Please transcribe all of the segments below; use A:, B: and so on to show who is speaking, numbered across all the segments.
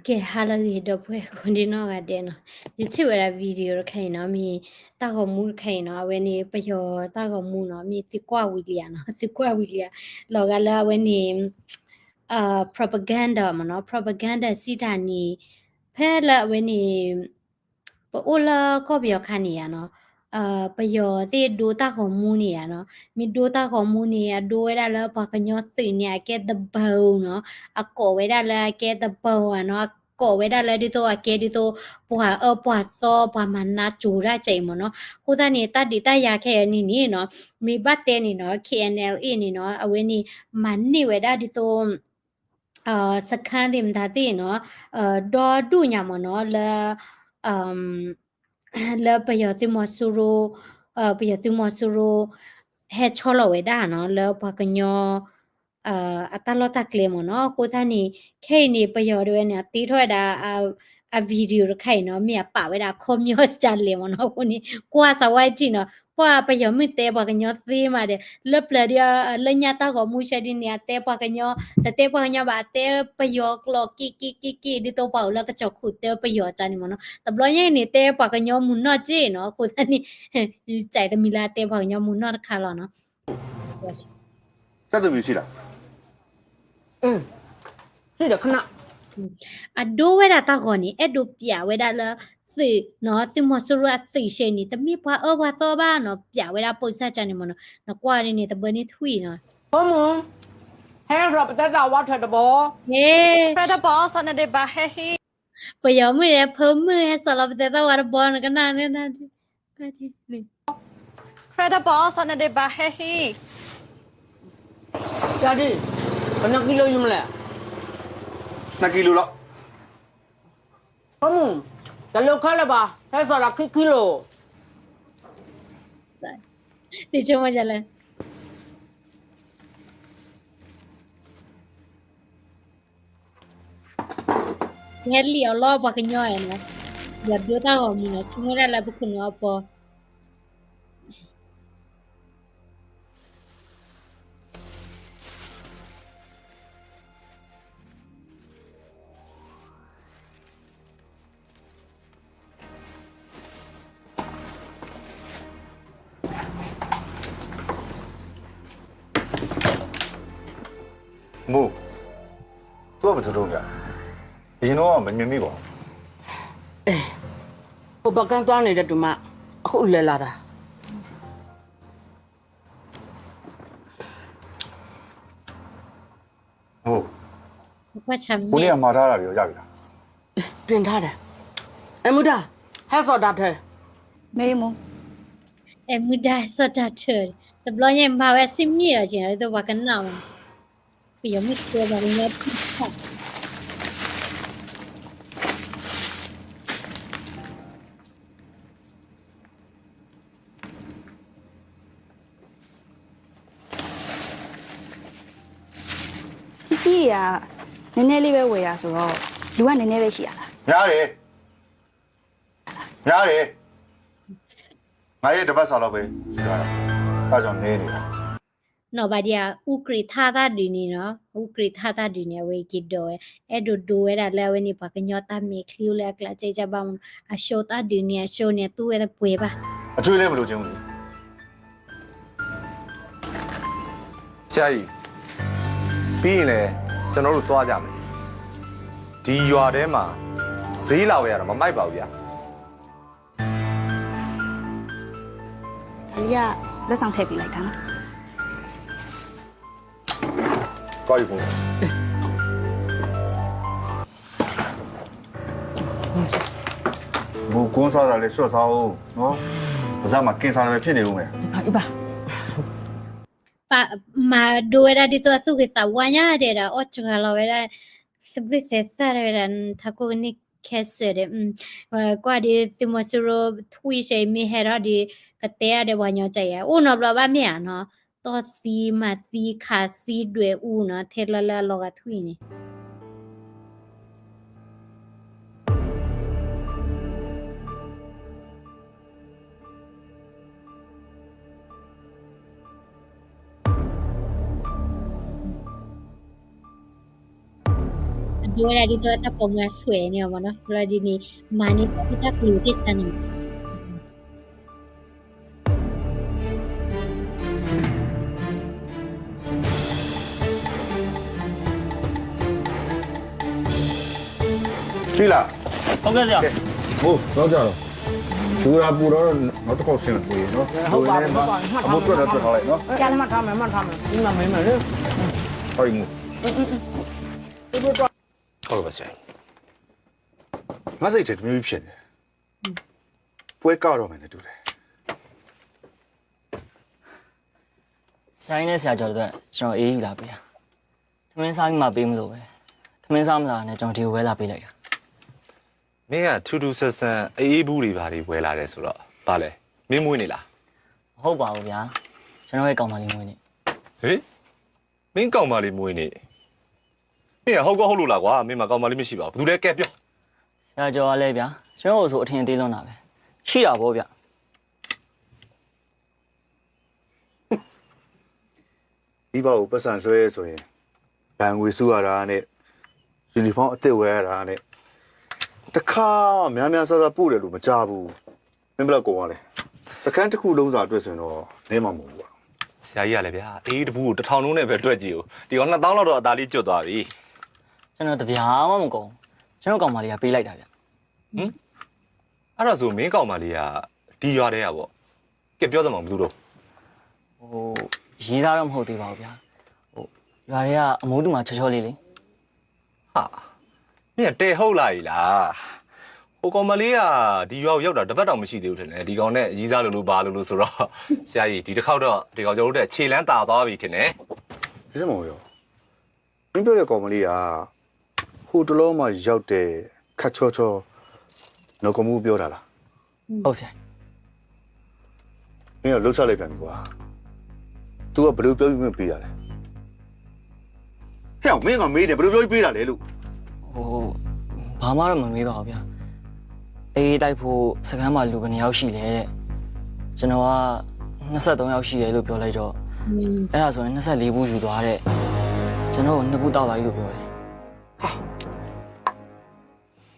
A: ကဲဟာလာရီတော့ပွဲကွန်ဒီနောကတဲ့နော် YouTube ရဗီဒီယိုခိုင်နော်မီတာကမှုခိုင်နော်ဝဲနေပယောတာကမှုနော်မီစီကွာဝီလီယာနော်စီကွာဝီလီယာလောကလာဝဲနေpropaganda မနော် propaganda စီတာနီဖဲလာဝဲနေပိုလာကောပြောခါနေရနော်ပယောတေဒိုတာကမှုနေရနော်မီဒိုတာကမှုနေရဒိုရလာပကညောသိနေကဲတဘောနော်အကောဝဲလာကဲတဘောနော်ကိုဝဲဒါလဲဒီတော့အကဲဒီတော့ပွာပွာစောပွာမနာကျူရချိန်မနော်ခုသနေတတိတရခဲနီနီနော်မိဘတဲနီနော် KNLA နီနော်အဝဲနီမန်နီဝဲဒါဒီတော့စခန်းတင်ဒါတိနော်ဒေါ်ဒူညာမနော်လာလာပယတိမဆူရိုပယတိမဆူရိုဟဲချောလဝဲဒါနော်လာပကညောအတလောတကလေမနော်ကိုသနီခဲနေပယောတွေနဲ့တီးထွက်တာအဗီဒီယိုခိုင်နော်မြပါဝဲတာခေါမျိုးစကြလေမနော်ကိုနီကွာစဝိုက်တီနော်ပွာပယောမြတဲပကညောသေးမာတဲ့လက်ပလရလညတာကိုမူရှဒီနေတဲပကညောတဲပကညောဘာတဲပယောကလောကီဒီတော့ပေါ့လကချောခုတဲပယောချာနေမနော်တဘလညနေတဲပကညောမူနော်ကျေနော်ကိုသနီကြိုက်တမီလာတဲပကညောမူနော်ခါလောနော်
B: စက်တူပြီရှိလား
C: ရှိတယ်ခဏ
A: အဒိုဝဲတာတော့ခေါနီအဲ့ဒိုပြဝဲတာလားစီနော်တိမဆရတ်တိရှေနီတမီပွားအဘတော့ဘာနော်ပြဝဲတာပုတ်ဆက်ချနေမနော်နော်ကွာနေတဘနေထွီနော်
C: ဘုံမဟဲရပတတာဝတ်ထတဲ့ဘော
A: ဟေး
D: ဖရဒဘောစနဒေဘာဟဟီ
A: ပယောမရဖုံမရဆလပတတာဝရဘောနကနာနေနာကတိလေ
D: ဖရဒဘောစနဒေဘာဟဟီ
C: ကြာဒီဘယ်နှကီလိုယူမလဲ
B: 2ကီလိုလောက်
C: ဘုံတလောက်ခါလာပါဆဲဆော်လာကီလို
A: ဒီချုံမကြလဲငယ်လီအလောဘကညောရနော်ရပြောတာဟောမင်းချုံရလာဘခုနောပေါ်
B: မို့တော့ဘယ်လိုလုပ်ကြရင်တော့မမြင်မိပါ
C: ဟိုဘကန်သွားနေတဲ့တူမအခုလဲလာတာ
B: ဟုတ်
A: ဘာချမ်း
B: ကိုလေးကမှာထားတာပြောရပြီလား
C: ပြင်ထားတယ်အမူဒါဟဲဆော်ဒါထဲ
D: မေမ
A: အမူဒါစတာချေတဘလညမှာဝဲစင်မီရချင်းတော့ဘာကနာပြယမစ်ကိုဘာလဲ
D: ပစ္စည်းတွေကနည်းနည်းလေးပဲဝယ်ရဆိုတော့လူကနည်းနည်းပဲရှိရလား
B: များတယ်ငါရဲ့တပတ်စာတော့ပဲရှိတာဒါကြောင့်နေနေတာ
A: နော်ဘာဒီယာဥကရိသာတာဒီနီနော်ဥကရိသာတာဒီနေဝေကီဒိုအဲ့ဒိုဒိုရလာဝဲနေပါကညောတာမေခလီလကလာချေချပါမအရှိုတာဒီနီအရှိုနေသူ့ရဲ့ပွေပါ
B: အကျွေးလည်းမလို့ချင်းဘူး
E: ဆရာကြီးပြီးရင်လည်းကျွန်တော်တို့သွားကြမယ်ဒီရွာထဲမှာဈေးလာဝယ်ရတော့မမိုက်ပါဘူးဗျာ
D: ဒါလေးကလက်ဆောင်ထည့်ပေးလိုက်တာနော်
B: ကောက်ယူဖို့ဘူကွန်းစားတာလေဆွတ်စားအောင်နော်ပါးစပ်မှာကင်ဆာလည်းဖြစ်နေဦးမယ်
C: အေးပါ
A: ပါမာဒိုရဒီတော့စုကစားဝါညာတဲ့တာအော့ချကလောဝဲစပရစ်ဆက်ဆာရတဲ့တာကိုနိကက်ဆတဲ့ကွာဒီစမဆူရိုထွီရှိမီဟဲရဒီကတဲ့ရတဲ့ဝါညာကြရဦးနော်ဘလဘာမြန်နော်တော့စီမစီခါစီတွေဦးနော်ထဲလလလောကထွီနေဒ ด้วยดีตัวถ้าผมสวยเนี่ยมันเนาะเราดีนี่มานี่ถ้ากลูที่ฉัน
B: ပြီလား
F: ဟုတ်ကဲ့ဆရာ
B: ဟုတ်တော့ကြတော့သူရာပူတော့နောက်တစ်ခေါက်ဆင်းလို့နော်အမို့တွေ့တော့ထွက်ထားလိုက်နော်
C: ကြားမှတ်ထားမယ်ဒီမှာမင်းမလေး
B: ဟောဒီငူ
E: ဟုတ်ပါဆရာ
B: ငါစိတ်ထဲတမျိုးဖြစ်နေပွဲကောက်တော့မယ်နဲ့တူတယ်
F: ဆရာကြီးနဲ့ဆရာကျော်တို့ကျွန်တော်အေးယူလာပေးတာသမင်းစားပြီးမှပေးမလို့ပဲသမင်းစားမလားနဲ့ကျွန်တော်ဒီကိုဝဲလာပေးလိုက်တာ
E: မင်းကထူးထူးဆန်းဆန်းအေးဘူးတွေဘာတွေဝဲလာတယ်ဆိုတော့ဗာလဲမင်းမွေးနေလား
F: မဟုတ်ပါဘူးဗျာကျွန်တော်ရဲ့ကောင်မလေးမွေးနေ
E: ဟေးမင်းကောင်မလေးမွေးနေမင်းကဟုတ်ကောဟုတ်လို့လားကွာမင်းမကောင်မလေးမရှိပါဘူးဘယ်သူလဲကဲပြော
F: ဆရာကျော်ကလည်းဗျာကျွန်တော်ဆိုအထင်သေးလွန်းတာပဲရှိတာဗောဗျ
B: ဒီဘောကိုပတ်စံလွှဲဆိုရင်ဘန်ငွေစုရတာနဲ့ယူနီဖောင်းအစ်စ်ဝဲရတာနဲ့တခါများများဆဆပို့တယ်လို့မကြားဘူးမင်းဘယ်လောက်ကုန်ရလဲစကန်တစ်ခုလုံးစာအတွက်ဆိုရင်တော့နဲမှာမဟုတ်ဘူးကွာ
E: ဆရာကြီးကလည်းဗျာအေးတပူကို1000လုံးနဲ့ပဲတွက်ကြည့်ဦးဒီကောင်2000လောက်တော့အသာလေးကျွတ်သွားပြီ
F: ကျွန်တော်တပြားမှမကုန်ကျွန်တော်ကောင်မလေးကပေးလိုက်တာဗျ
E: အဲ့ဒါဆိုမင်းကောင်မလေးကဒီရွာတဲ့ကပေါ့ကဲပြောစမ်းမဘူးတို့
F: ဟိုရီးစားတော့မဟုတ်သေးပါဘူးဗျာဟိုရွာတွေကအမိုးတူမှာချောချောလေးလေ
E: ဟာမင်းကတဲဟုတ်လာ ਈ လားဟိုကောင်မလေးကဒီရွာကိုရောက်တာတပတ်တောင်မရှိသေးဘူးထင်တယ်ဒီကောင်နဲ့ရီးစားလို့ဘာလို့ဆိုတော့ဆရာကြီးဒီတစ်ခေါက်တော့ဒီကောင်ကျွန်တော်တို့ခြေလန်းတာသွားပြီထင်တယ်
B: ဒီစမောရောမင်းပြောတဲ့ကောင်မလေးကဟိုတလုံးမှရောက်တဲ့ခတ်ချောချောနော်ကမှုပြောတာလား
F: ဟုတ်ဆရာ
B: မင်းကလှုပ်ဆက်လိုက်ပြန်ပြီကွာ तू ကဘယ်လိုပြောပြီးမပေးရလဲဟဲ့မင်းကမေးတယ်ဘယ်လိုပြောပြီးပေးတာလဲလို့
F: ဟိုဘာမှတော့မမေးပါဘူးဗျာအေးတိုက်ဖို့စကမ်းမှာလူဘယ်နှယောက်ရှိလဲတဲ့ကျွန်တော်က23ယောက်ရှိတယ်လို့ပြောလိုက်တော့အဲ့ဒါဆိုရင်24ဘူးယူသွားတဲ့ကျွန်တော်က2ဘူးတောက်လာပြီလို့ပြောတယ်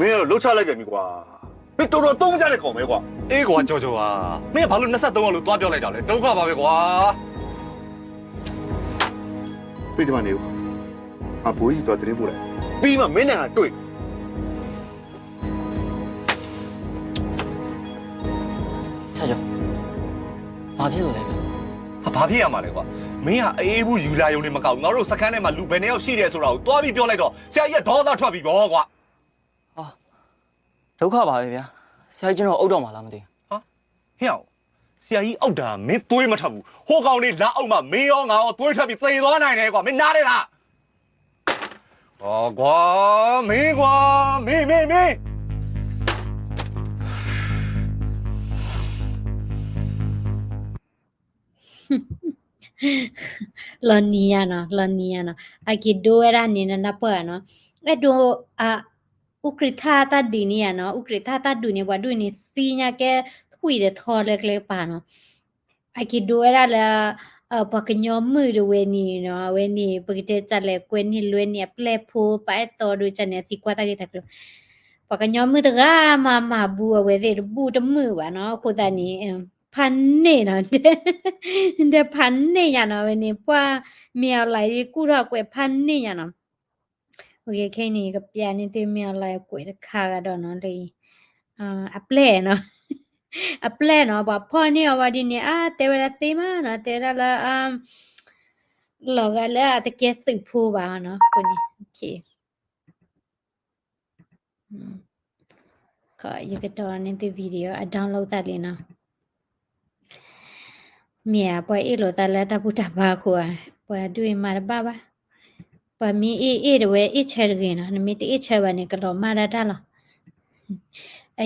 B: မင်းကတော့လှုပ်ဆက်လိုက်ပြန်ပြီကွာမင်းတော်တော်သုံးမကြတဲ့ကောင်ပဲကွာ
E: အေးကွာကြောကြောပါမင်းကဘာလို့23ရောက်လို့သွားပြောလိုက်တာလဲဒုက္ခပါပဲကွာ
B: ပြေးတယ်မနေဘူးအဘိုးကြီးတော့တင်းပို့လိုက်ပြီးမှမင်းနဲ့ကတွေ့
F: ဆက်ကြောဘာဖြစ်လို့လဲဗျ
E: ဟာဘာဖြစ်ရမှာလဲကွာမင်းကအေးဘူးယူလာယုံနေမကောက်ဘူးငါတို့စခန်းထဲမှာလူဘယ်နှယောက်ရှိတယ်ဆိုတာကိုသွားပြီးပြောလိုက်တော့ဆရာကြီးကဒေါသထွက်ပြီးပေါ့ကွာ
F: ဒုက္ခပါပဲဗျာဆရာကြီးကျွန်တော်အုပ်တော့မှလားမသိ
E: ဟဲ့အောင်ဆရာကြီးအောက်တာမင်းသွေးမထွက်ဘူးဟိုကောင်လေးလာအောက်မှာမင်းရောငါရောသွေးထွက်ပြီးသေသွားနိုင်တယ်ကွာမင်းနားတယ်လားဟောကွာမင်းကွာမင်း
A: la niana aki do era ni na pa no e do ukrita ta di ni no ukrita ta du ni wa du ni si nya ke thui de tho le kle pa no aki do era la pa ka nyo mu de we ni no we ni pa ke cha le kwen ni lwe ni ple pho pa to du cha ne si kwa ta ke ta pa ka nyo mu de ga ma bu we de bu de mu wa no ko ta ni พันเนี่ยนะเดี๋ยวพันเนี่ยอย่างนั้นวันนี้ป้าเมียอะไรกูรักกว่าพันเนี่ยอย่างนั้นโอเคแค่นี้ก็เปลี่ยนนี่ที่เมียอะไรกว่าค่ากันดอกนั่นเลยอัปเล่เนาะอัปเล่เนาะบอกพ่อเนี่ยว่าดีเนี่ยเตวราซีมาเนาะเตวราหลอกกันแล้วตะเกียบสืบผู้บ้างเนาะคนนี้โอเคก็ยังก็ตอนนี้ที่วิดีโอดาวน์โหลดได้เลยเนาะเมียปอยlo ta la ta puta ba ko pa dui ma ba ba pa mi de we che ge na mi te che ba ne ka lo ma da la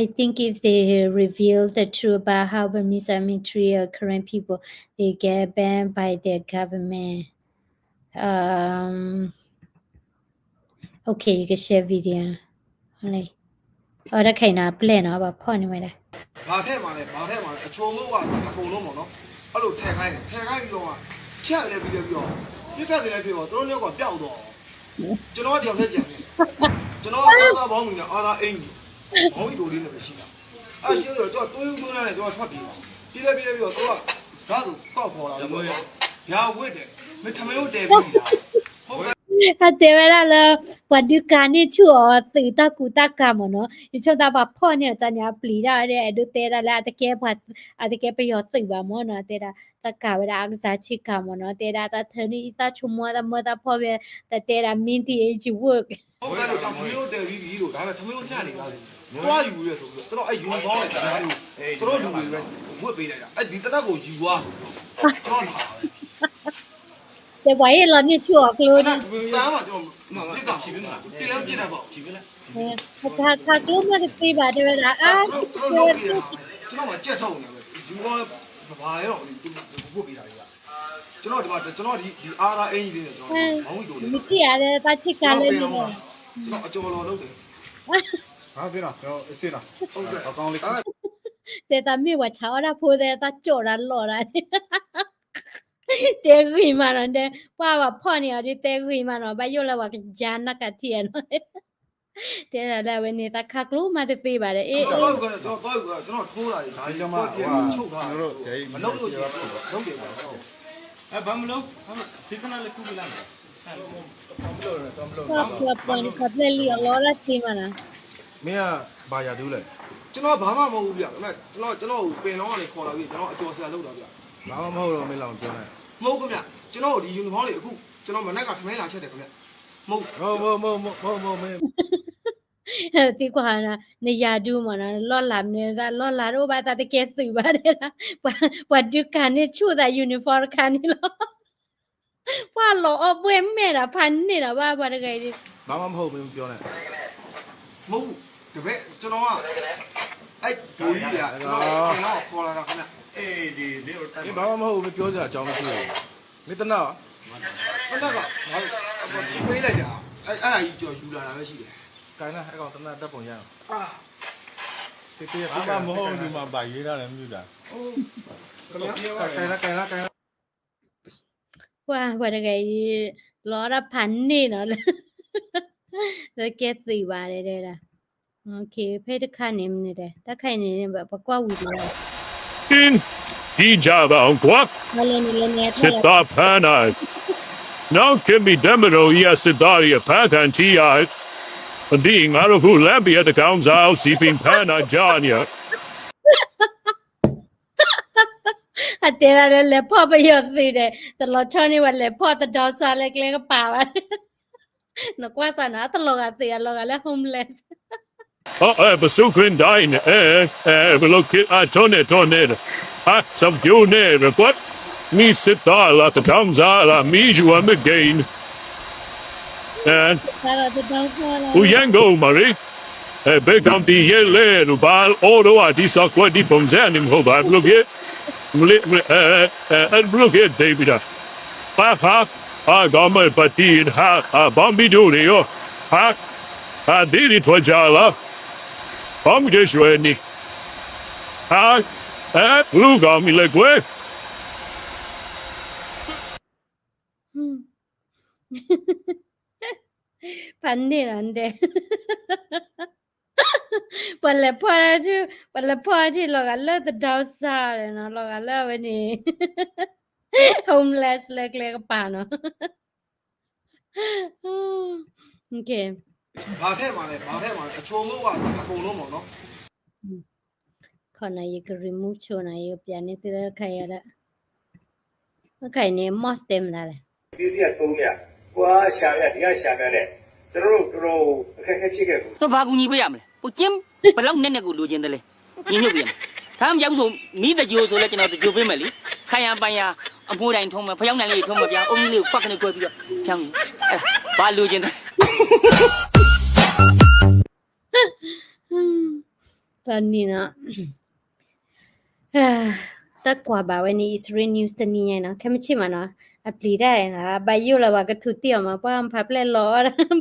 A: I think if they reveal the truth about how Burmese army treat current people they get banned by their government okay you can share video เลยအော်ရခိုင်နာပလဲနော်ဗာဖော့နေမယ်လား
G: ဘာထက်မှလည်းအချုံလို့ကစအကုန်လုံးပေါ့နော်အဲ့လိုထည့်ခိုင်းပြီးတော့ချက်လည်းပြီးတော့ပြစ်ခတ်တယ်လည်းပြီးတော့တို့လည်းကပျောက်တော့ကျွန်တော်ကတယောက်တည်းကြံတယ် ကျွန်တော်အာသာဘောင်းကြီးအာသာအင်ကြီးဘောင်းကြီးတို့လေးနဲ့ပဲရှိတာအဲ့ရှိတော့ကျွန်တော်တွင်းတွင်းနဲ့ကျွန်တော်ထွက်ပြီးပြီးတော့သူကဓာတ်ကိုကောက်ခေါ်လာပြီးတော့ညာဝစ်တယ်မထမင်းကိုတဲပြီးတာဟုတ်ကဲ့
A: te vera la paduka ni chu tu ta ku ta ka mo no i cho ta ba pho ne cha nya pli da de du te da la ta ke ba a ta ke pe yo tu ba mo no te da ta ka ba da ak sa chi ka mo no te da ta thani ta chu mo da pho be ta te da min ti e chi work
G: ဟုတ်ကဲ့တော့ထမင်းကိုတဲပြီးလို့ဒါပေမဲ့ထမင်းကိုညနေလာတယ်တွားယူရဲဆိုပြီးတော့အဲ့ယူနီဖောင်းနဲ့တရားလို့သူတို့လူတွေပဲဝတ်ပေးလိုက်တာအဲ့ဒီတနက်ကိုယူသွားကျွန်တော်လာပဲ
A: te ba ye la ni chu ak lo ni
G: တားမှာကျွန်တော်ပြစ်တာရှိပြီလားတရားပြစ်တာပေါ့ရှိပြီလား
A: ka klo ma de ti ba de vera a
G: ကျွန်တော်မှကြက်ထုတ်နေတယ်ယူတော့ဘာရောဝတ်ပေးတာကြီးကကျွန်တော်ဒီအာသာအင်ကြီးလေးနဲ့ကျွန်တော်ဘောင်းကြီးတို့လေး
A: mi chi ya de ta chi ka le ni
G: ကျွန်တော်အကျော်တော်လုပ်တယ်
B: ဟာပြတော့ကျွန်တော်အစ်စ်လား
G: ဟုတ်ကဲ့
B: အကောင်းလေး
A: te ta mi wa cha ora pho de ta cho ra lo ra te gui ma no de pa wa pho ni ri te gui ma no ba yo la wa ja na ka ti no te la la we ni ta kha klo ma de ti ba de e
G: ကျွန်တော်ကတော့ထိုးတာတွေဒါကြောင့်မှချုပ်ထားတယ်မလုံးလို့ရှိရင်လုံးတယ်ပေါ့ဘာမလုံးစိတ်ကနာလေးကူလာမယ်
A: pa pa ni pa le li lo ra ti ma na
G: မင်းကဘာရတူးလဲကျွန်တော်ဘာမှမဟုတ်ဘူးဗျဒါပေမဲ့ကျွန်တော်ပင်လောင်းကနေခေါ်လာပြီးကျွန်တော်အကျော်ဆရာလုပ်တာဗျဘာမှမဟုတ်တော့မင်းလောင်ပြောလိုက်မဟုတ်ဘူးဗျကျွန်တော်ဒီယူနီဖောင်းလေးအခုကျွန်တော်မနက်ကထမင်းလာချက်တယ်ခင်ဗျမဟုတ်မင်း
A: ti kwa na ne ya du ma na lo la ro ba ta te ke su ba de na pa du ka ni chu da uniform ka ni lo pa lo o bwe me da phan ni da ba de gai ni
G: ဘာမှမဟုတ်ဘူးပြောလိုက်မဟုတ်တပည့်ကျွန်တော်ကအဲ့ဒိုကြီးကကျွန်တော်ခေါ်လာတာခင်ဗျအေးဒီလေးကိုတက်ဘာမှမဟုတ်ဘူးပြောကြအကြောင်းမရှိဘူးမိတနာမတက်ကပေးလိုက်တာအဲ့ဒါကြီးကြော်ယူလာတာပဲရှိတယ်ကိုင်းလားအဲ့ကောင်တနာတက်ပုံရအောင်တေးတေးဘာမှမဟုတ်ဒီမှာဗာရေးရတယ်မသိတာဟုတ်ကိုင်းလား
A: wa de gai lo ra phan ni no le ke su ba de da okay phe de kha ni ni de ta khai ni ba kwa wi de
H: in Dijaba Unquak,
A: le ne
H: Sita Pana. Now can be Demero, yes, Sidaria, Patantia. Being out of who Lambia the counts out, seeping Pana, Janya.
A: a te ra le pho ba yo si de ta lo cho ni wa le pho ta do sa le kle ka pa ba no kwa sa na ta lo ga si lo ga le homeless
H: But so can dine, look at Tonnet. Some you never, what? Me sit all at the comes out, me you am again. And
A: ta ra ta do sa la
H: Uyango, Marie. Big on the yellow ball, although I disock what deep on Zanim Hobart. Look here. And look here, David. Ha, I got my patin, ha, Bombi Durio. Ha, I did it for Jala. Bombi this way, ha, look on me like where?
A: phan ni ran de pa le pho ji lo ga le ta do sa de no lo ga le we ni homeless le kle ka pa no okay
G: ဘာထဲမှာလဲအချုံလို့ကစားအကုန်လုံးပေါ့နော်
A: khona ye ka remove cho na ye pya ni ti ra khai ya da khai ni mos tem la le
I: ဒီစီက3မြကွာရှာရဒီကရှာပြတဲ့ကျွန်တော်တို့တော်အခက်အခဲရှိခဲ့ဘူး
C: တော့ဘာကူညီပေးရမလဲကိုကျင်းဘလောက်နဲ့နဲ့ကိုလိုချင်တယ်လေညညွတ်ပြန်ဒါမှမရောက်ဆိုမိတကြိုဆိုလဲကျွန်တော်တကြိုပေးမယ်လေဆိုင်ရန်ပိုင်ရအမိုးတိုင်းထုံးမယ်ဖျောင်းနိုင်လေးထုံးမယ်ဗျာအုံးကြီးလေးကိုဖက်ကနေကွဲပြီးတော့ဖြောင်းအဲ့ဘာလိုချင်တယ်
A: ta ni na ta kwa ba we ni Israel news ta ni nya na khem chi ma na apply da na ba yo la ba ka thu ti ma pa am phap le lo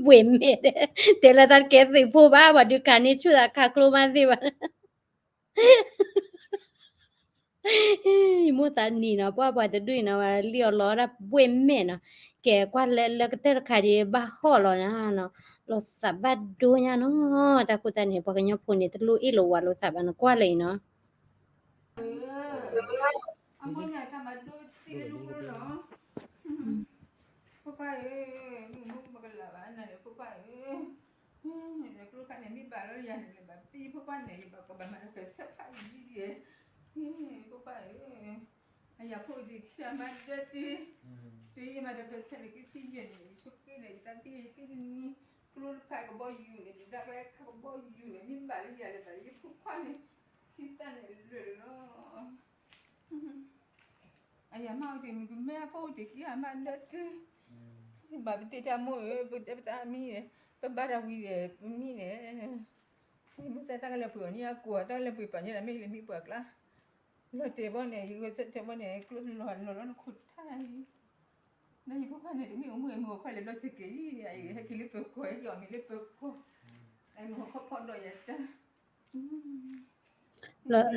A: bwe me de te la ta ke si pho ba du ka ni chu da kha klo ma si ba mo ta ni na pa ta du na ba li lo ra bwe me na ke kwa le ka te kha di ba ho lo na no lo sabat do nya no ta ku ta ni pa ka nyo phu ni tlu i lo wa lo sabat no kwa le no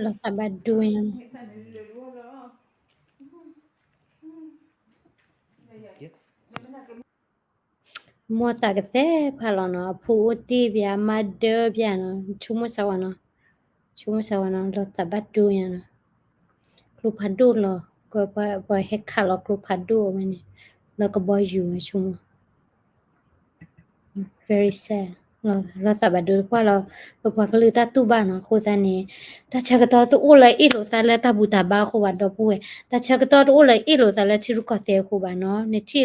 A: lo sabat do nya mo ta ka te pha lo no phu ti bya ma de bya no chu mo sa wa no lo sabat do nya no kru pha do lo ko pa he kha lo kru pha do me ni lo ko boy you chu mo very sad lo sabat do pa lo pa ka lu ta tu ba no ko sa ni ta cha ka to o la i lo sa la ta bu ta ba ko wa do pu ta cha ka to o la i lo sa la chi ru ko se ko ba no ni chi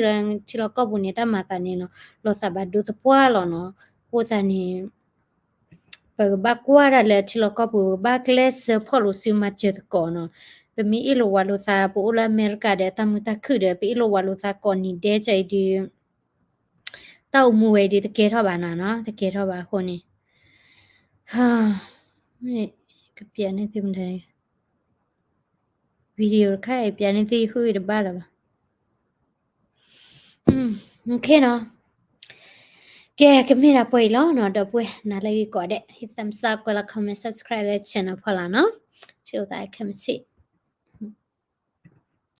A: lo ko bu ni ta ma ta ni no lo sabat do to pa lo no ko sa ni ba kwa ra le chi lo ko bu ba class pho lo su ma che ko no pe mi i lo wa lo sa pu la america de ta mu ta khu de pe i lo wa lo sa ko ni de chai di ta u mu we di te ke tho ba na no te ke tho ba ko ni ha me ka pia ni tim de video khai pia ni ti hu de ba la ba okay no kè cái mình đã quay lo nó đã quay nãy lại có đấy hit thumbs up hoặc là comment subscribe lên channel của nó chiều tại comment